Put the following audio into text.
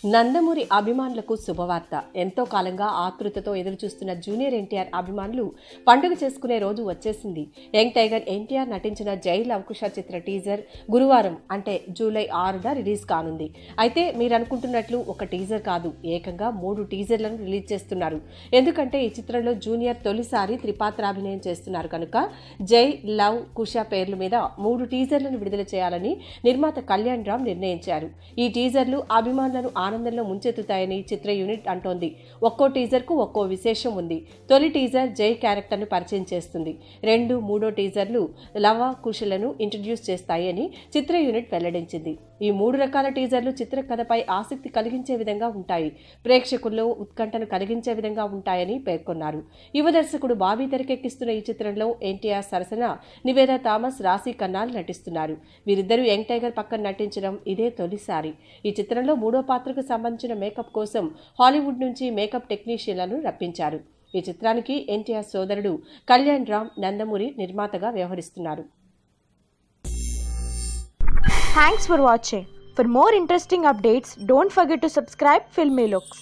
నందమూరి అభిమానులకు శుభవార్త. ఎంతో కాలంగా ఆతృతతో ఎదురుచూస్తున్న జూనియర్ ఎన్టీఆర్ అభిమానులు పండుగ చేసుకునే రోజు వచ్చేసింది. యంగ్ టైగర్ ఎన్టీఆర్ నటించిన జై లవకుశ చిత్ర టీజర్ గురువారం అంటే జూలై 6న రిలీజ్ కానుంది. అయితే మీరు అనుకుంటున్నట్లు ఒక టీజర్ కాదు, ఏకంగా 3 టీజర్లను రిలీజ్ చేస్తున్నారు. ఎందుకంటే ఈ చిత్రంలో జూనియర్ తొలిసారి త్రిపాత్రాభినయం చేస్తున్నారు కనుక జై లవ్ కుశ పేర్ల మీద 3 టీజర్లను విడుదల చేయాలని నిర్మాత కళ్యాణ్ రామ్ నిర్ణయించారు. ఈ టీజర్లు అభిమానులను ఆనందంలో ముంచెత్తుతాయని చిత్ర యూనిట్ అంటోంది. ఒక్కో టీజర్కు ఒక్కో విశేషం ఉంది. తొలి టీజర్ జై క్యారెక్టర్ను పరిచయం చేస్తుంది. 2, 3 టీజర్లు లవ కుశలను ఇంట్రడ్యూస్ చేస్తాయని చిత్ర యూనిట్ వెల్లడించింది. ఈ 3 రకాల టీజర్లు చిత్ర కథపై ఆసక్తి కలిగించే విధంగా ఉంటాయి, ప్రేక్షకుల్లో ఉత్కంఠను కలిగించే విధంగా ఉంటాయని పేర్కొన్నారు. యువ దర్శకుడు బాబీ తెరకెక్కిస్తున్న ఈ చిత్రంలో ఎన్టీఆర్ సరసన నివేదా థామస్, రాశి ఖన్నాలు నటిస్తున్నారు. వీరిద్దరూ యంగ్ టైగర్ పక్కన నటించడం ఇదే తొలిసారి. ఈ చిత్రంలో 3వ పాత్రకు సంబంధించిన మేకప్ కోసం హాలీవుడ్ నుంచి మేకప్ టెక్నీషియన్లను రప్పించారు. ఈ చిత్రానికి ఎన్టీఆర్ సోదరుడు కళ్యాణ్ రామ్ నందమూరి నిర్మాతగా వ్యవహరిస్తున్నారు. Thanks for watching. For more interesting updates, don't forget to subscribe Filmy Looks.